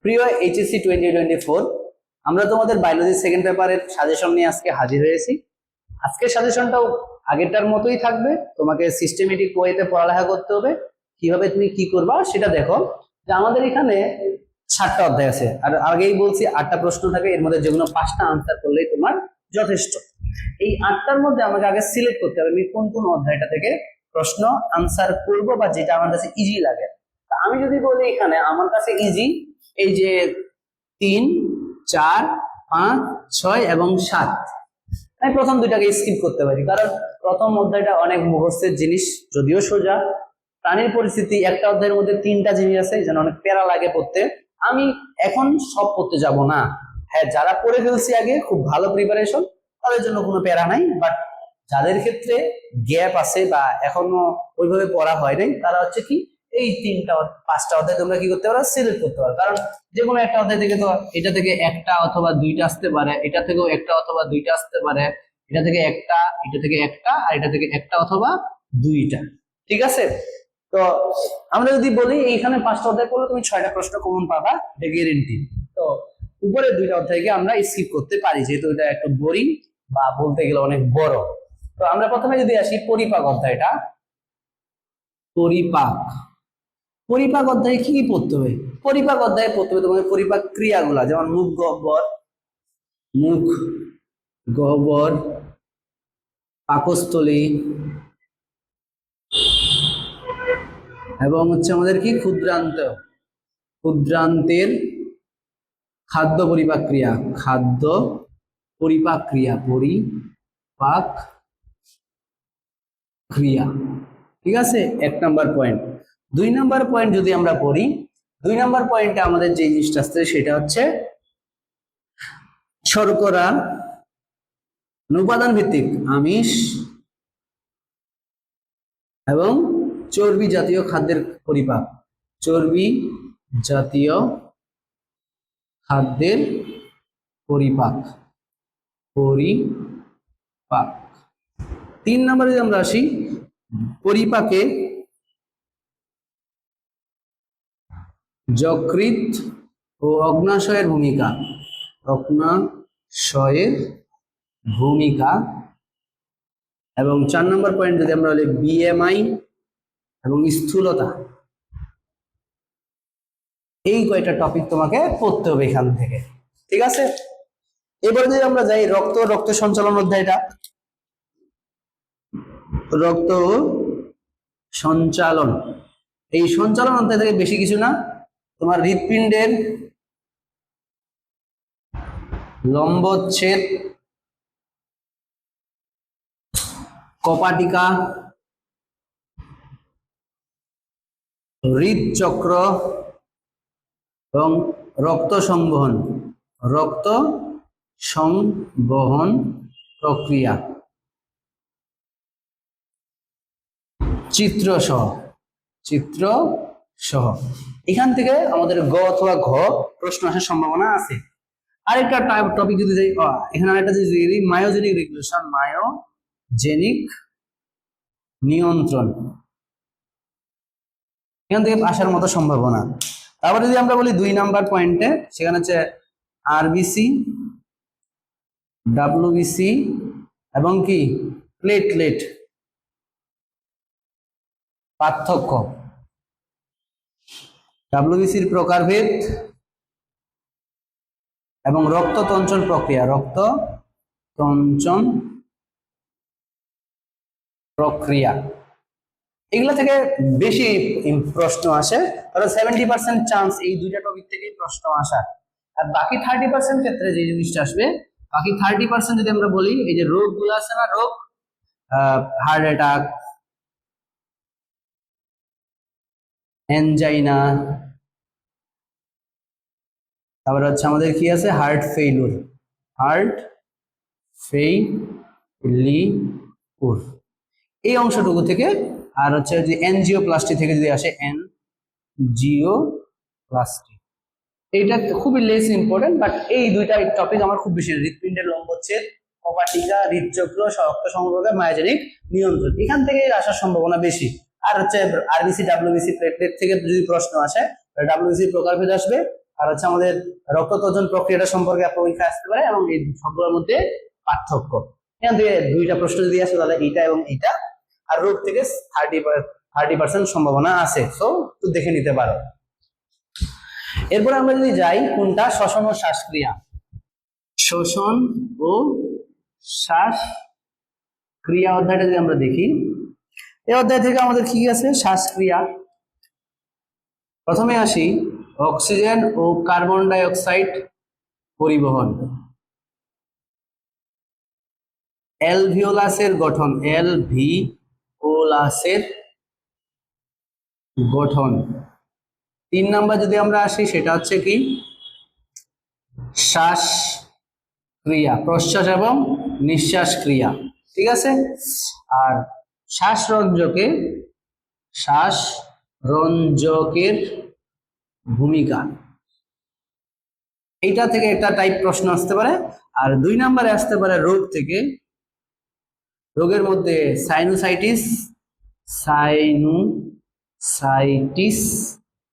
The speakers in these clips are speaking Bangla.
প্রিয় এইচএসসি 2024, আমরা তোমাদের বায়োলজি সেকেন্ড পেপারের সাজেশন নিয়ে আজকে হাজির হয়েছি। আজকের সাজেশনটাও আগেরটার মতোই থাকবে। তোমাকে সিস্টেমেটিক ওয়েতে পড়ালেখা করতে হবে। কিভাবে তুমি কি করবা সেটা দেখো। যে আমাদের এখানে 7টা অধ্যায় আছে, আর আগেই বলছি 8টা প্রশ্ন থাকে, এর মধ্যে যেগুলো 5টা আনসার করলেই তোমার যথেষ্ট। এই 8টার মধ্যে আমাকে আগে সিলেক্ট করতে হবে আমি কোন কোন অধ্যায়টা থেকে প্রশ্ন আনসার করব বা যেটা আমার কাছে ইজি লাগে। আমি যদি বলি এখানে আমার কাছে ইজি এই যে 3, 4, 5, 6 এবং 7, আমি প্রথম দুইটাকে স্কিপ করতে পারি, কারণ প্রথম অধ্যায়টা অনেক মুখস্থের জিনিস, যদিও সোজা। প্রাণীর পরিস্থিতি একটা অধ্যায়ের মধ্যে 3টা জিনিস আছে, যেন অনেক প্যারা লাগে পড়তে। আমি এখন সব পড়তে যাব না। হ্যাঁ, যারা পড়ে ফেলছি আগে, খুব ভালো প্রিপারেশন, তাদের জন্য কোনো প্যারা নাই। বাট যাদের ক্ষেত্রে গ্যাপ আছে বা এখনো ওইভাবে পড়া হয় নাই, তারা হচ্ছে কি এই 3টা 5টা অধ্যায় তোমরা কি করতে পারো, সিলেক্ট করতে পারো। কারণ যে কোনো একটা অধ্যায় থেকে তো এটা থেকে একটা অথবা দুইটা আসতে পারে, এটা থেকেও একটা অথবা দুইটা আসতে পারে, এটা থেকে একটা, এটা থেকে একটা, আর এটা থেকে একটা অথবা দুইটা। ঠিক আছে? তো আমরা যদি বলি এইখানে 5টা অধ্যায় পড়লে তুমি 6টা প্রশ্ন কমন পাবা, এটা গ্যারেন্টি। তো উপরের 2টা অধ্যায়কে আমরা স্কিপ করতে পারি, যেহেতু এটা একটু বোরিং বা বলতে গেলে অনেক বড়। তো আমরা প্রথমে যদি আসি পরিপাক অধ্যায়টা। পরিপাক অধ্যায়ে কি কি পড়তে হবে? পরিপাক অধ্যায়ে পড়তে হবে তোমাদের পরিপাক ক্রিয়াগুলা, যেমন মুখ গহ্বর, পাকস্থলী, এবং হচ্ছে আমাদের কি ক্ষুদ্রান্তের খাদ্য পরিপাক ক্রিয়া। ঠিক আছে, 1 নাম্বার পয়েন্ট। 2 নাম্বার পয়েন্ট যদি আমরা পড়ি, 2 নাম্বার পয়েন্টে আমাদের যে জিনিসটা আসছে সেটা হচ্ছে শর্করা, উপাদান ভিত্তিক আমিষ এবং চর্বি জাতীয় খাদ্যের পরিপাক। 3 নম্বরে যদি আমরা আসি, পরিপাকে যকৃৎ ও অগ্নাশয়ের ভূমিকা এবং 4 নম্বর পয়েন্ট যদি আমরা বলি বিএমআই এবং স্থূলতা। এই কয়টা টপিক তোমাকে পড়তে হবে এখান থেকে। ঠিক আছে? এবার যদি আমরা যাই রক্ত সঞ্চালন অধ্যায়টা। রক্ত সঞ্চালন, এই সঞ্চালন অধ্যায় থেকে বেশি কিছু না, তোমার হৃৎপিণ্ডের লম্বচ্ছেদ, কপাটিকা, হৃদচক্র এবং রক্ত সংবহন প্রক্রিয়া, চিত্র সহ এখান থেকে আমাদের গ অথবা ঘ প্রশ্ন আসার সম্ভাবনা আছে। আরেকটা টপিক যদি যাই, এখানে আরেকটা যদি মায়োজেনিক রেগুলেশন, মায়োজেনিক নিয়ন্ত্রণ, এখান থেকে আসার মতো সম্ভাবনা। তারপর যদি আমরা বলি 2 নাম্বার পয়েন্টে, সেখানে হচ্ছে আরবিসি, ডাব্লিউবিসি এবং কি প্লেটলেট পার্থক্য, ডাব্লিউবিসির প্রকারভেদ এবং রক্ততঞ্চন প্রক্রিয়া। এগুলা থেকে বেশি প্রশ্ন আসে, কারণ 70% চান্স এই 2টা টপিক থেকেই প্রশ্ন আসার। আর বাকি 30% ক্ষেত্রে যে জিনিসটা আসবে, বাকি 30% যদি আমরা বলি, এই যে রোগগুলো আছে না, রোগ, হার্ট অ্যাটাক, এনজাইনা, তারপর হচ্ছে আমাদের কি আছে, হার্ট ফেইলিউর, এই অংশটুকু থেকে। আর হচ্ছে যে এনজিওপ্লাস্টি থেকে যদি আসে, এনজিওপ্লাস্টি, এইটা খুবই লেস ইম্পর্টেন্ট, বাট এই 2টা টপিক আমার খুব বেশি। হৃৎপিণ্ডের লম্বচ্ছেদ, কপাটিকা, হৃদচক্র, রক্ত সংবহন, মায়োজেনিক নিয়ন্ত্রণ, এখান থেকে আসার সম্ভাবনা বেশি। আর হচ্ছে আরবিসি, ডাব্লিউবিসি, প্লেটলেট থেকে যদি প্রশ্ন আসে, ডাব্লিউবিসি প্রকারভেদ আসবে, আর হচ্ছে আমাদের রক্তত্বজন প্রক্রিয়াটা সম্পর্কে পরীক্ষা আসতে পারে, এবং এই সবগুলোর মধ্যে পার্থক্য। এখান থেকে দুইটা প্রশ্ন যদি আসে তাহলে এইটা এবং এইটা, আর রোগ থেকে 30% সম্ভাবনা আছে, সো একটু দেখে নিতে পারো। এরপরে আমরা যদি যাই কোনটা, শ্বসন ও শ্বাসক্রিয়া। শ্বসন ও শ্বাসক্রিয়া অধ্যায়টা যদি আমরা দেখি, এই অধ্যায় থেকে আমাদের কি আছে, শ্বাসক্রিয়া। প্রথমে আসি অক্সিজেন ও কার্বন ডাই অক্সাইড পরিবহন। অ্যালভিওলাসের গঠন, অ্যালভিওলাসের গঠন। 3 নাম্বার যদি আমরা আসি সেটা হচ্ছে কি, শ্বাস ক্রিয়া, প্রশ্বাস এবং নিঃশ্বাস ক্রিয়া, ঠিক আছে। আর শ্বাসরঞ্জকের ভূমিকা, এইটা থেকে একটা টাইপ প্রশ্ন আসতে পারে। আর 2 নম্বরে আসতে পারে রোগ থেকে, রোগের মধ্যে সাইনুসাইটিস,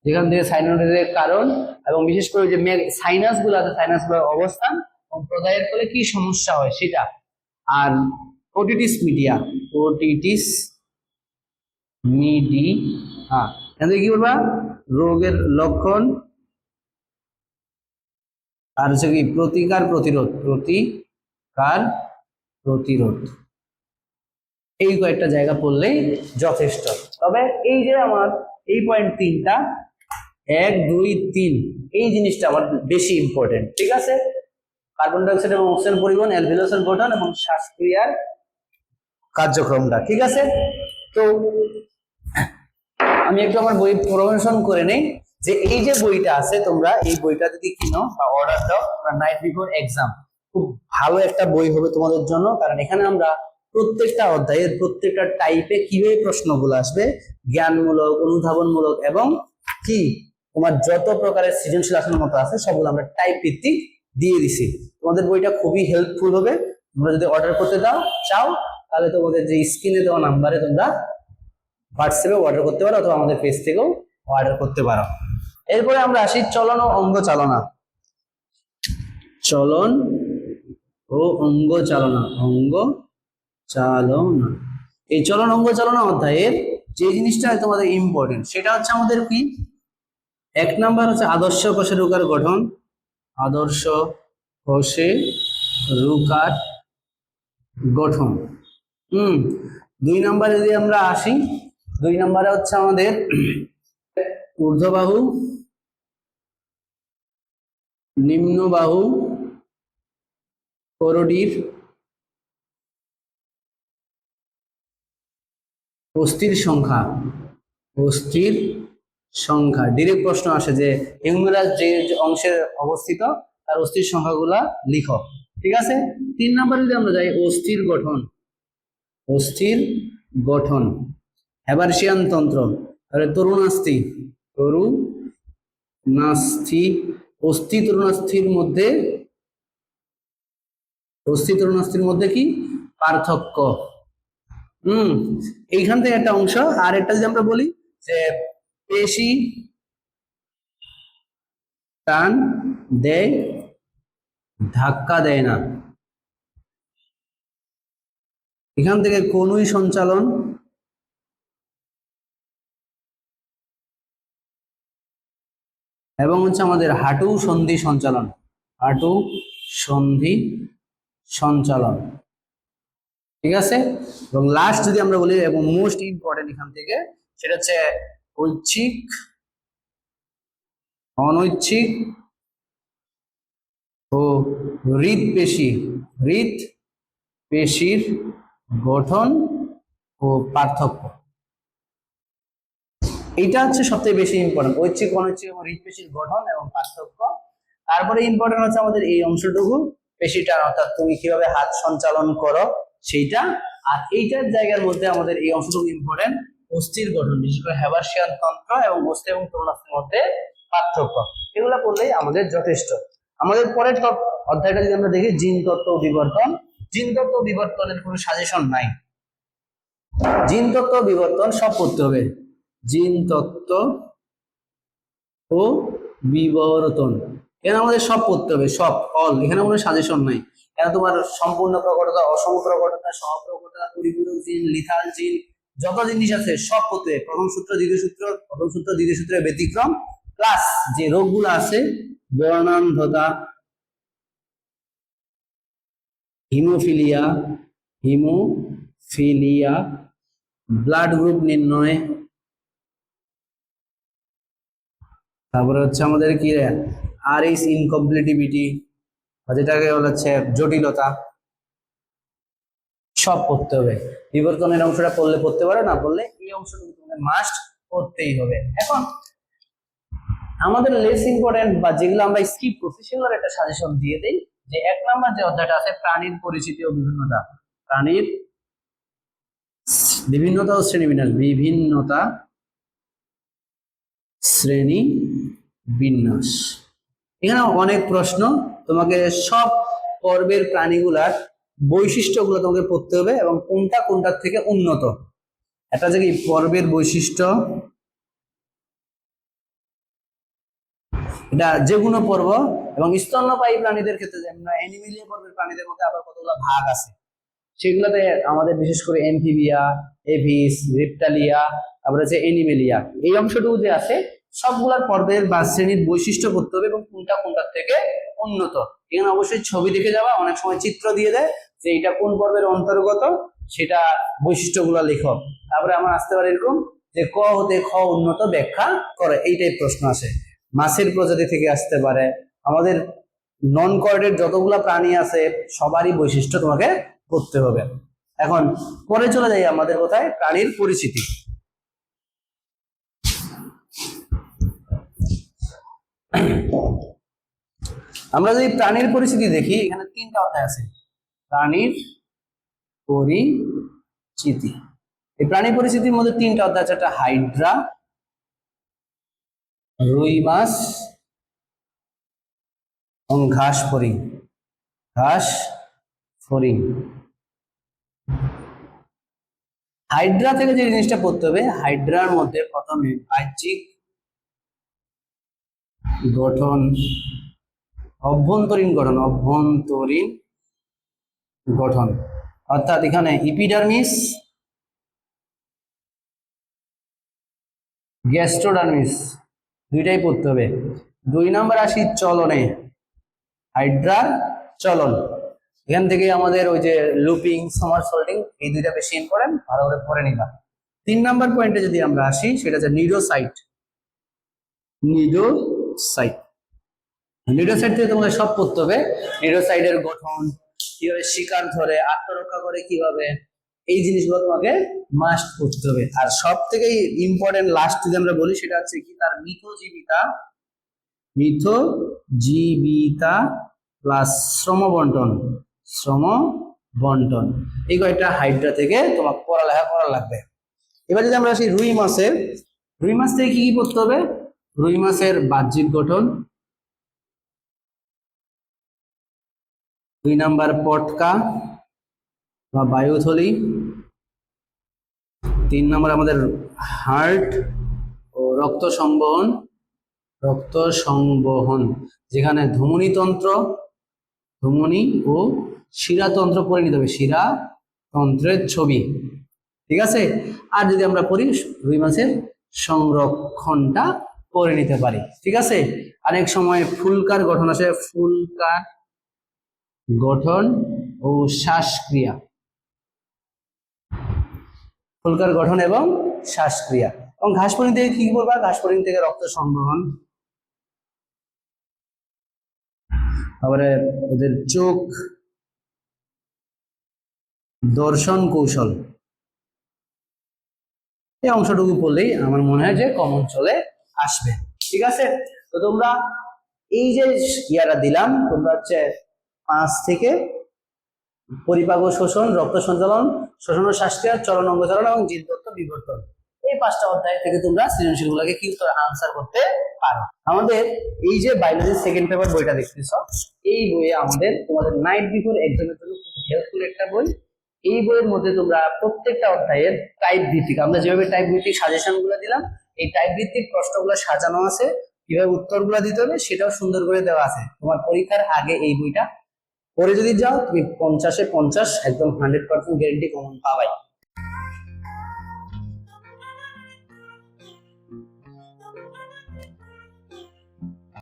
যেখান থেকে সাইনোসের কারণ এবং বিশেষ করে যে সাইনাস গুলো আছে, সাইনাস গুলোর অবস্থান এবং প্রদাহের ফলে কি সমস্যা হয় সেটা। আর ওটিটিস মিডিয়া, হ্যাঁ, এখান থেকে কি বলবা, রোগের লক্ষণ, আর হচ্ছে কি প্রতিকার প্রতিরোধ। এই কয়েকটা জায়গা পড়লেই যথেষ্ট। তবে এই যে আমার এই পয়েন্ট 3টা, 1, 2, 3, এই জিনিসটা আমার বেশি ইম্পর্টেন্ট, ঠিক আছে। কার্বন ডাই অক্সাইড এবং অক্সিজেন পরিবহন, অ্যালভিওলাসের গঠন এবং শ্বাসক্রিয়ার কার্যক্রমটা, ঠিক আছে। তো আমি একটু আমার বই প্রমোশন করে নেই, যে এই যে বইটা আছে, তোমরা এই বইটা যদি কিনো বা অর্ডার দাও, নাইট বিফোর এক্সাম, খুব ভালো একটা বই হবে তোমাদের জন্য। কারণ এখানে আমরা প্রত্যেকটা অধ্যায়ের প্রত্যেকটা টাইপে কিভাবে প্রশ্নগুলো আসবে, জ্ঞানমূলক, অনুধাবনমূলক এবং কি তোমার যত প্রকারের সৃজনশীল আসনের মতো আছে সবগুলো আমরা টাইপ ভিত্তিক দিয়ে দিছি। তোমাদের বইটা খুবই হেল্পফুল হবে। তোমরা যদি অর্ডার করতে চাও তাহলে তোমাদের যে স্ক্রিনে দেওয়া নাম্বারে তোমরা হোয়াটসঅ্যাপে অর্ডার করতে পারো, অথবা আমাদের পেজ থেকেও অর্ডার করতে পারো। এরপরে আমরা আসি চলন ও অঙ্গ চালনা। চলন ও অঙ্গ চালনা, এই চলন অঙ্গ চালনা অধ্যায়ের যে জিনিসটা তোমাদের ইম্পর্টেন্ট সেটা হচ্ছে আমাদের কি, 1 নাম্বার হচ্ছে আদর্শ কোষেরুকার গঠন, আদর্শ কোষেরুকার গঠন। 2 নম্বরে যদি আমরা আসি, 2 নম্বরে হচ্ছে আমাদের ঊর্ধ্ববাহু, নিম্নবাহু, করোডির, অস্থির সংখ্যা। ডিরেক্ট প্রশ্ন আসে যে হিউমেরাস যে অংশের অবস্থিত তার অস্থির সংখ্যাগুলা লিখো, ঠিক আছে। 3 নম্বরে যদি আমরা যাই, অস্থির গঠন, হ্যাবারশিয়ান তন্ত্র, তাহলে তরুণাস্থি, অস্থি তরুণাস্থির মধ্যে কি পার্থক্য। এইখান থেকে একটা অংশ। আর একটা যদি আমরা বলি যে পেশি টান দেয়, ধাক্কা দেয় না, এখান থেকে কনুই সঞ্চালন, এবং হচ্ছে আমাদের হাঁটু সন্ধি সঞ্চালন, ঠিক আছে। এবং লাস্ট যদি আমরা বলি এবং মোস্ট ইম্পর্টেন্ট এখান থেকে, সেটা হচ্ছে ঐচ্ছিক, অনৈচ্ছিক ও হৃৎপেশির গঠন ও পার্থক্য। এইটা হচ্ছে সবথেকে বেশি ইম্পর্টেন্ট, ঐচ্ছিক, অনৈচ্ছিক এবং হৃৎপেশির গঠন এবং পার্থক্য। তারপরে ইম্পর্টেন্ট হচ্ছে আমাদের এই অংশটুকু, পেশিটা, অর্থাৎ তুমি কিভাবে হাত সঞ্চালন করো সেইটা। আর এইটার জায়গার মধ্যে আমাদের এই অংশটুকু ইম্পর্টেন্ট, অস্থির গঠন, বিশেষ করে হ্যাবারশিয়ান তন্ত্র এবং অস্থি এবং তরুণাস্থির মধ্যে পার্থক্য। এগুলো করলেই আমাদের যথেষ্ট। আমাদের পরের অধ্যায়টা যদি আমরা দেখি, জিন তত্ত্ব ও বিবর্তন। জিন তত্ত্ব ও বিবর্তনের কোনো সাজেশন নাই, জিন তত্ত্ব ও বিবর্তন সব পড়তে হবে। জিন তত্ত্ব ও বিবর্তন। এখানে আমাদের সব পড়তে হবে, সব অল, এখানে কোনো সাজেশন নাই। এখানে তোমার সম্পূর্ণ প্রকটতা, অসম প্রকটতা, সহপ্রকটতা, পরিপূরক জিন, লিথাল জিন, যত জিনিস আছে সব পড়তে হবে। প্রথম সূত্র, দ্বিতীয় সূত্র, প্রথম সূত্র দ্বিতীয় সূত্রের ব্যতিক্রম, প্লাস যে রোগগুলো আছে, বর্ণান্ধতা, হিমোফিলিয়া, হিমোফিলিয়া, ব্লাড গ্রুপ নির্ণয়, তারপরে হচ্ছে আমাদের কি আরএইচ ইনকমপ্লিটিভিটি, যেটাকে বলা হচ্ছে জটিলতা, সব পড়তে হবে। বিবর্তনের অংশটা পড়লে পড়তে পারো, না পড়লে এই অংশটুকু তোমাদের মাস্ট পড়তেই হবে। এখন আমাদের লেস ইম্পর্টেন্ট বা যেগুলো আমরা স্কিপ করছি সেগুলোর একটা সাজেশন দিয়ে দেই, যে 1 নাম্বার যে অধ্যায়টা আছে প্রাণীর পরিচিতি ও বিভিন্নতা, প্রাণীর বিভিন্নতা ও শ্রেণীবিন্যাস, বিভিন্নতা শ্রেণী বিন্যাস। এখানে অনেক প্রশ্ন, তোমাকে সব পর্বের প্রাণীগুলার বৈশিষ্ট্যগুলো তোমাকে পড়তে হবে এবং কোনটা কোনটার থেকে উন্নত। একটা যে কি পর্বের বৈশিষ্ট্য, এটা যে কোনো পর্ব, এবং স্তন্যপায়ী প্রাণীদের ক্ষেত্রে আমরা অ্যানিমেলিয়া পর্বের প্রাণীদের মধ্যে আবার কতগুলো ভাগ আছে সেগুলোতে আমাদের বিশেষ করে এমফিবিয়া, এভিস, রেপ্টালিয়া, তারপরে হচ্ছে অ্যানিমেলিয়া, এই অংশটুকু যে আছে সবগুলার পর্বের বা শ্রেণীর বৈশিষ্ট্য করতে হবে এবং কোনটা কোনটার থেকে উন্নত। এখানে অবশ্যই ছবি দেখে যাওয়া, অনেক সময় চিত্র দিয়ে দেয় যে এটা কোন পর্বের অন্তর্গত, সেটা বৈশিষ্ট্যগুলো লেখো। তারপরে আমার আসতে পারে এরকম যে ক হতে খ উন্নত ব্যাখ্যা করে, এইটাই প্রশ্ন আসে। মাছের প্রজাতি থেকে আসতে পারে, আমাদের নন কর্ডের যতগুলা প্রাণী আছে সবারই বৈশিষ্ট্য তোমাকে করতে হবে। এখন পরে চলে যাই আমাদের কোথায়, প্রাণীর পরিচিতি। আমরা যদি প্রাণীর পরিচিতি দেখি, এখানে 3টা অধ্যায় আছে প্রাণীর পরিচিতি। এই প্রাণী পরিচিতির মধ্যে 3টা অধ্যায় আছে, একটা হাইড্রা, রুই মাছ এবং ঘাস ফড়িং। ঘাস ফড়িং, হাইড্রা থেকে যে জিনিসটা পড়তে হবে, হাইড্রার মধ্যে প্রথমে বাহ্যিক গঠন, অভ্যন্তরীণ গঠন, অভ্যন্তরীণ গঠন, অর্থাৎ এখানে ইপিডার্মিস, গ্যাস্ট্রোডার্মিস, দুইটাই পড়তে হবে। 2 নাম্বার আসি চলনে, হাইড্রার চলন, এখান থেকে আমাদের ওই যে লুপিং, সামারসল্টিং, এই দুইটা বেশি ইম্পর্টেন্ট, ভালো করে পড়ে নিবা। 3 নাম্বার পয়েন্টে যদি আমরা আসি, সেটা হচ্ছে নিডোসাইট। নিডোসাইট, নিডোসাইট থেকে তোমাদের সব পড়তে হবে। নিডোসাইটের গঠন, কিভাবে শিকার ধরে, আত্মরক্ষা করে কিভাবে, এই জিনিসগুলো তোমাকে মাস্ট পড়তে হবে। আর সব থেকে ইম্পর্টেন্ট লাস্ট যদি আমরা বলি, সেটা হচ্ছে কি তার মিথজীবিতা, মিথজীবিতা প্লাস শ্রম বন্টন, শ্রম বন্টন, এই কয়েকটা হাইড্রা থেকে তোমার পড়ালেখা করা লাগবে। এবার যদি আমরা আসি রুই মাছের, রুই মাছ থেকে কি কি পড়তে হবে, রুই মাছের বাহ্যিক গঠন, 2 নাম্বার পটকা বা বায়ুথলি, 3 নাম্বার আমাদের হার্ট ও রক্ত সংবহন, রক্ত সংবহন, যেখানে ধমনীতন্ত্র, ধমনী ও শিরাতন্ত্র পড়ে নিতে হবে, শিরাতন্ত্রের ছবি, ঠিক আছে। আর যদি আমরা পড়ি রুই মাছের সংরক্ষণটা করে নিতে পারি, ঠিক আছে। অনেক সময় ফুলকার গঠন আসে, ফুলকার গঠন ও শ্বাসক্রিয়া, ফুলকার গঠন এবং শ্বাসক্রিয়া। এবং ঘাস ফড়িং থেকে কি বলবা, ঘাস ফড়িং থেকে রক্ত সংবহন, তারপরে ওদের চোখ, দর্শন কৌশল, এই অংশটুকু পড়লেই আমার মনে হয় যে কমন চলে আসবে, ঠিক আছে। তো তোমরা এই যে ইয়াটা দিলাম, তোমরা হচ্ছে 5 থেকে পরিপাক ও শোষণ, রক্ত সঞ্চালন, শোষণ ও শ্বাসক্রিয়া, চলন অঙ্গচলন এবং জীবতত্ত্ব বিবর্তন, এই 5টা অধ্যায় থেকে তোমরা সৃজনশীল গুলাকে কি আনসার করতে পারো। আমাদের এই যে বায়োলজি সেকেন্ড পেপার বইটা দেখতেছো, এই বইয়ে আমাদের তোমাদের নাইট বিফোর এক্সামের জন্য খুব হেল্পফুল একটা বই। এই বইয়ের মধ্যে তোমরা প্রত্যেকটা অধ্যায়ের টাইপ ভিত্তিক, আমরা যেভাবে টাইপ ভিত্তিক সাজেশন গুলো দিলাম, এই টাইপ ভিত্তিক প্রশ্নগুলো সাজানো আছে। কিভাবে উত্তরগুলো দিতে হবে সেটাও সুন্দর করে দেওয়া আছে। তোমার পরীক্ষার আগে এই বইটা পড়ে যদি যাও তুমি 50-এ 50 একদম 100% গ্যারেন্টি কমন পাবাই।